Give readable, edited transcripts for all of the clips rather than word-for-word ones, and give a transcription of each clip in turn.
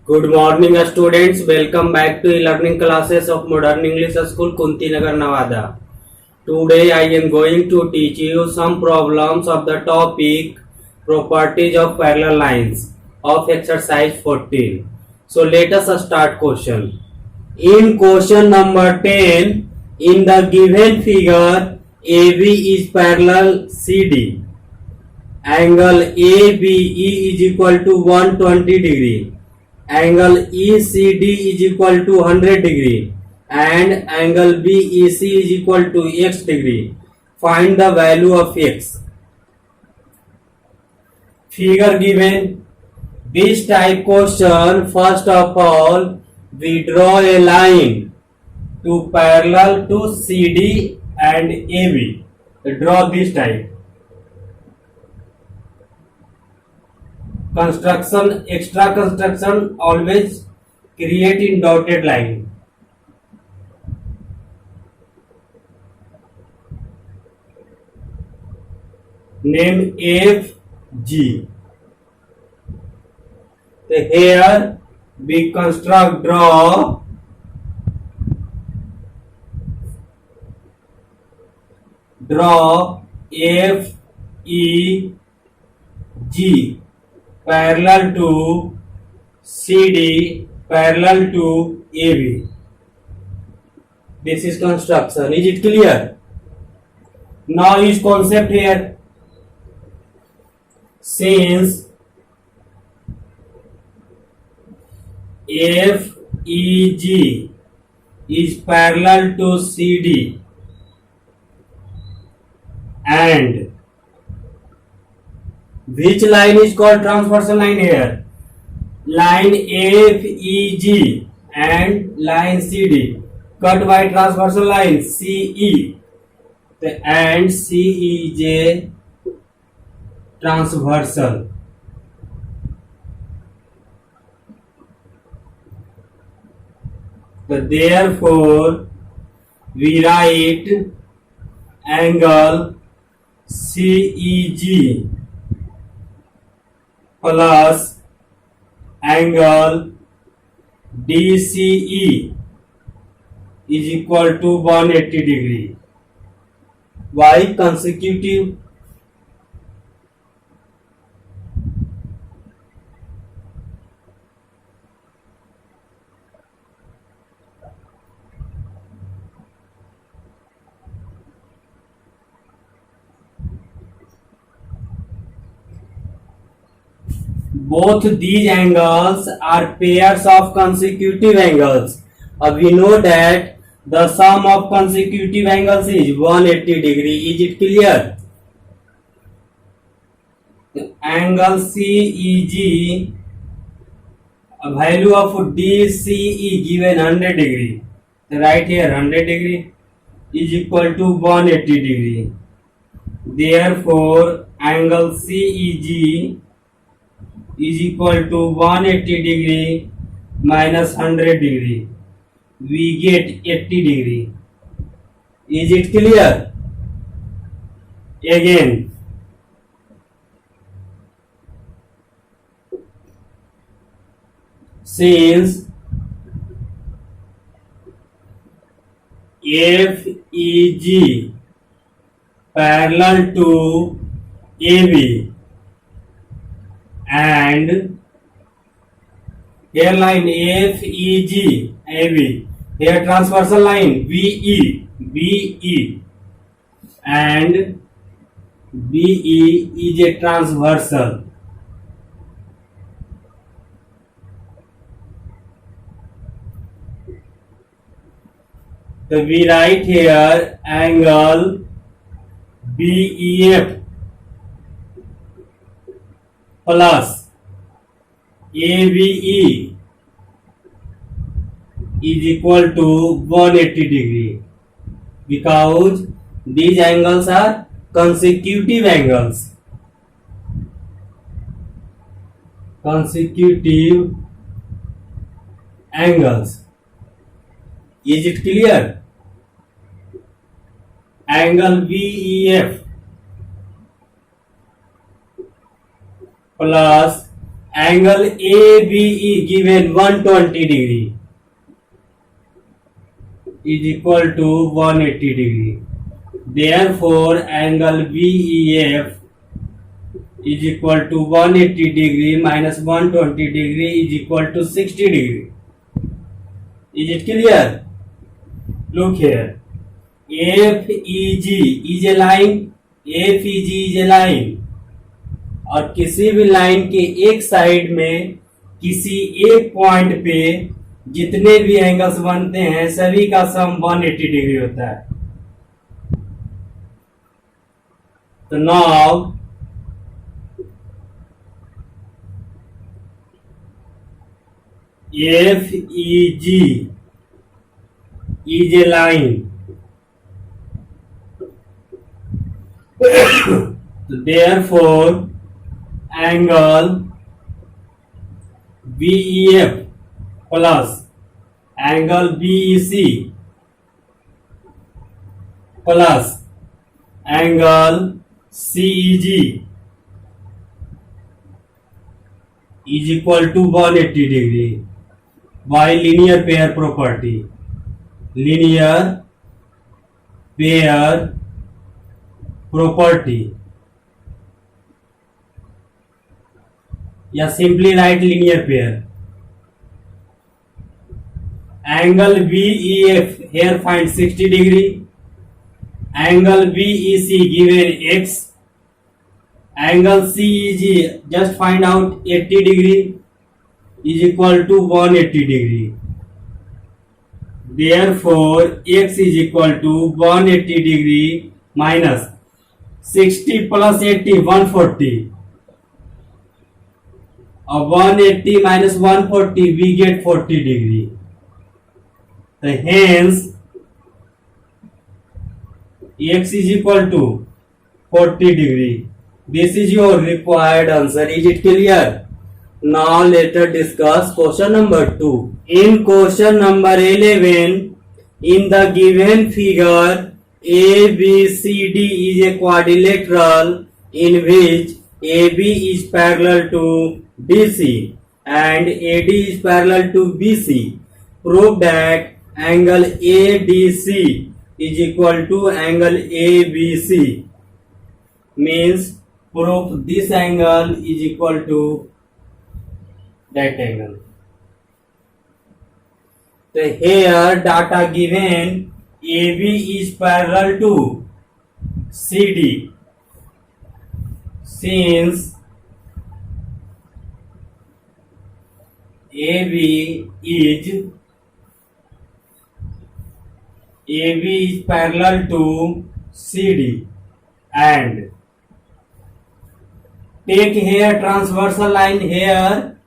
Good morning, students. Welcome back to e-learning classes of Modern English School, Kuntinagar, Nevada. Today, I am going to teach you some problems of the topic properties of parallel lines of exercise 14. So, let us start question. In question number 10, in the given figure, AB is parallel CD. Angle ABE is equal to 120 degree. Angle ECD is equal to 100 degree and angle BEC is equal to x degree. Find the value of x. Figure given. This type question, first of all, we draw a line to parallel to CD and AB. Draw this type. Construction, extra construction always create in dotted line. Name FG. So here we construct draw FEG parallel to CD parallel to AB. This is construction. Is it clear? Now is concept here. Since FEG is parallel to CD and which line is called transversal line here? Line FEG and line CD cut by transversal line CE and CEJ transversal. So therefore we write angle CEG plus angle DCE is equal to 180 degree. Why consecutive? Both these angles are pairs of consecutive angles. We know that the sum of consecutive angles is 180 degree. Is it clear? Angle CEG, value of DCE given 100 degree. Right here 100 degree is equal to 180 degree. Therefore, angle CEG is equal to 180 degree minus 100 degree. We get 80 degree. Is it clear? Again, since FEG parallel to AB and here line FEG AB, here transversal line BE and BE is a transversal. So we write here angle BEF plus ABE is equal to 180 degree because these angles are consecutive angles. Consecutive angles. Is it clear? Angle BEF plus angle ABE given 120 degree is equal to 180 degree. Therefore, angle BEF is equal to 180 degree minus 120 degree is equal to 60 degree. Is it clear? Look here. FEG is a line. FEG is a line. और किसी भी line के एक side में किसी एक point पे जितने भी एंगल्स बनते हैं सभी का सम 180 डिग्री होता है. तो now FEG is a line. Therefore, angle BEF plus angle BEC plus angle CEG is equal to 180 degree by linear pair property. Linear pair property, या simply write linear pair. Angle BEF here find 60 degree. Angle BEC given X. Angle CEG just find out 80 degree is equal to 180 degree. Therefore, X is equal to 180 degree minus 60 plus 80, 140. 180 minus 140, we get 40 degree. So hence, X is equal to 40 degree. This is your required answer. Is it clear? Now let us discuss question number 2. In question number 11, in the given figure, ABCD is a quadrilateral in which AB is parallel to DC and AD is parallel to BC. Prove that angle ADC is equal to angle ABC. Means prove this angle is equal to that angle. So here data given AB is parallel to CD. Since AB is parallel to CD and take here transversal line here.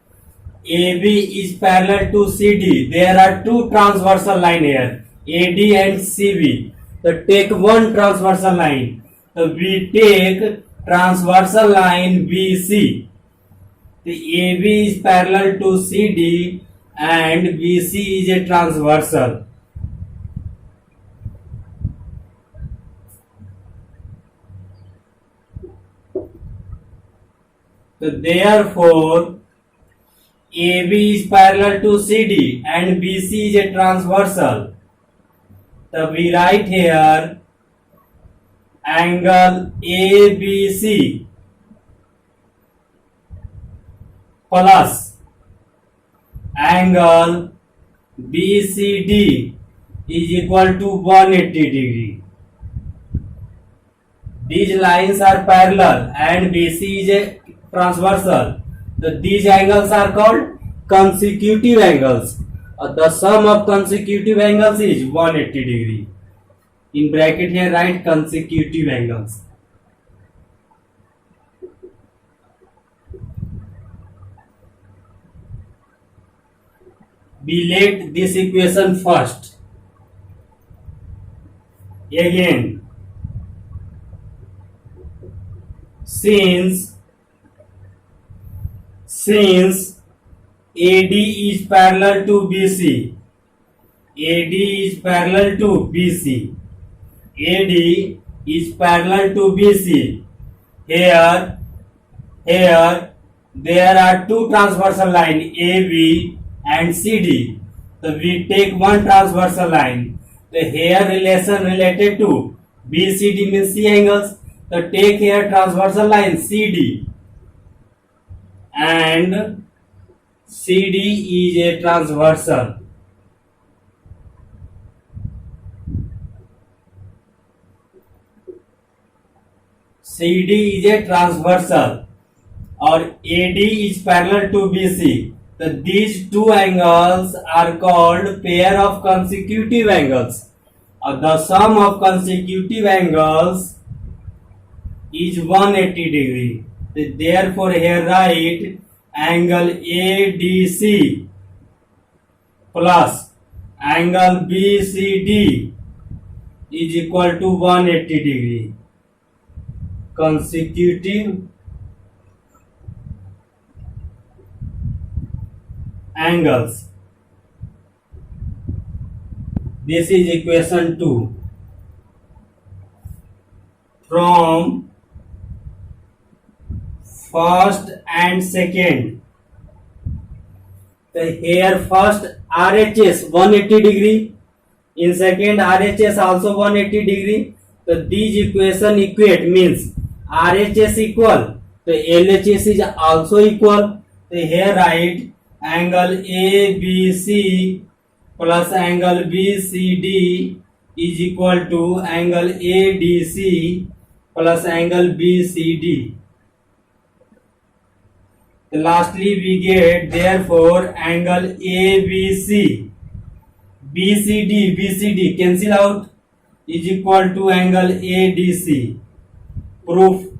AB is parallel to CD. There are two transversal line here, AD and CB. So take one transversal line. So we take transversal line BC. The AB is parallel to CD and BC is a transversal. So therefore, AB is parallel to CD and BC is a transversal. So we write here angle ABC plus angle BCD is equal to 180 degree. These lines are parallel and BC is a transversal. So these angles are called consecutive angles. The sum of consecutive angles is 180 degree. In bracket here write consecutive angles. We let this equation first. Again, since AD is parallel to BC, AD is parallel to BC, AD is parallel to BC. Here there are two transversal line AB and CD. So we take one transversal line. The here relation related to BCD means C angles. So take here transversal line CD and CD is a transversal. CD is a transversal or AD is parallel to BC. So these two angles are called pair of consecutive angles. The sum of consecutive angles is 180 degree. So therefore here write angle ADC plus angle BCD is equal to 180 degree. Consecutive angles. This is equation 2. From first and second, so here first RHS 180 degree, in second RHS also 180 degree. So these equation equate means RHS equal, so LHS is also equal. So here write angle ABC plus angle BCD is equal to angle ADC plus angle BCD. Lastly we get therefore angle ABC BCD cancel out is equal to angle ADC. Proof.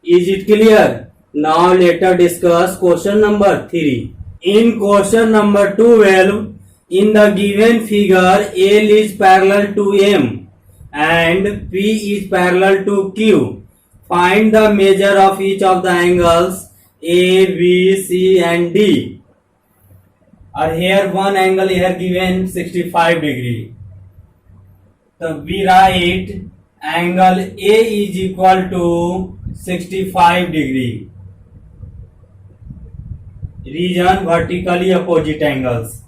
Is it clear? Now let us discuss question number 3. In question number 12, in the given figure, L is parallel to M and P is parallel to Q. Find the measure of each of the angles A, B, C and D. Here one angle here given 65 degree. So we write angle A is equal to 65 degree. Region vertically opposite angles.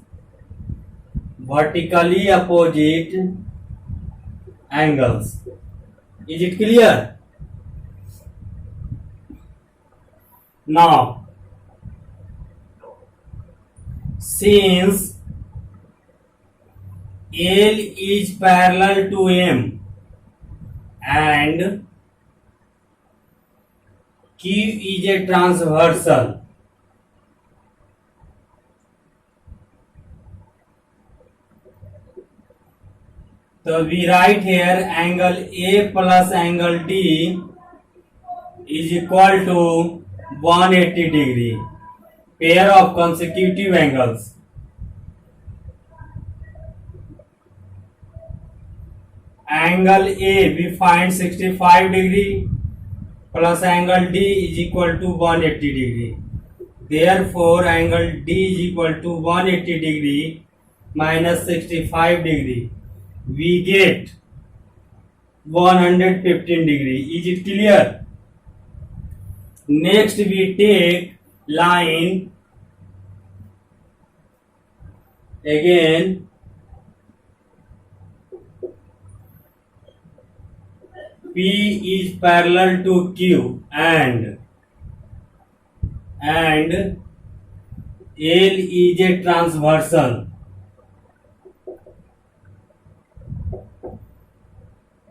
Vertically opposite angles. Is it clear? Now, since L is parallel to M and Q is a transversal, so we write here angle A plus angle D is equal to 180 degree. Pair of consecutive angles. Angle A we find 65 degree plus angle D is equal to 180 degree. Therefore angle D is equal to 180 degree minus 65 degree. We get 115 degree. Is it clear? Next we take line again P is parallel to Q and L is a transversal.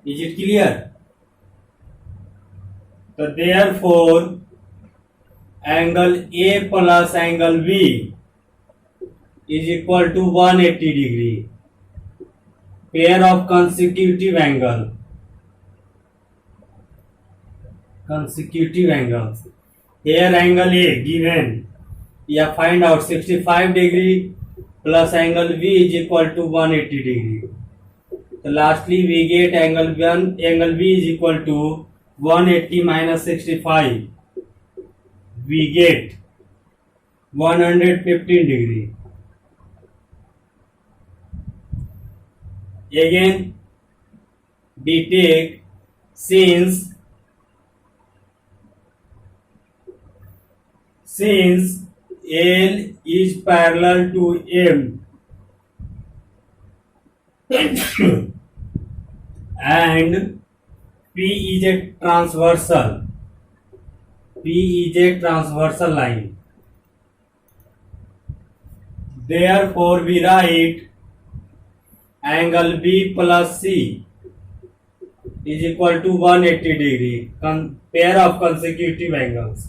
Is it clear? So therefore angle A plus angle B is equal to 180 degree. Pair of consecutive angle. Consecutive angles. Here angle A given. Yeah, find out 65 degree plus angle B is equal to 180 degree. So lastly we get angle B is equal to 180 minus 65. We get 115 degree. Again we take since since L is parallel to M and P is a transversal line. Therefore, we write angle B plus C is equal to 180 degree, pair of consecutive angles.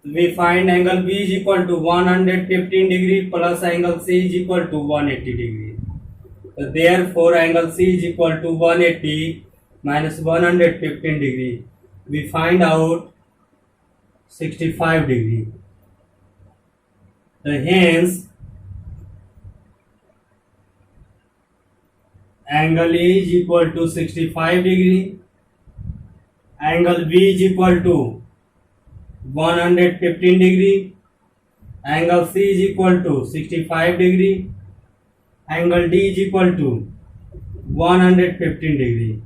We find angle B is equal to 115 degree plus angle C is equal to 180 degree. So therefore, angle C is equal to 180 minus 115 degree. We find out 65 degree. So hence, angle A is equal to 65 degree. Angle B is equal to 115 degree. Angle C is equal to 65 degree. Angle D is equal to 115 degree.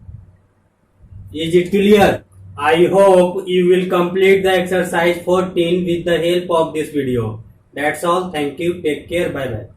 Is it clear? I hope you will complete the exercise 14 with the help of this video. That's all. Thank you. Take care. Bye bye.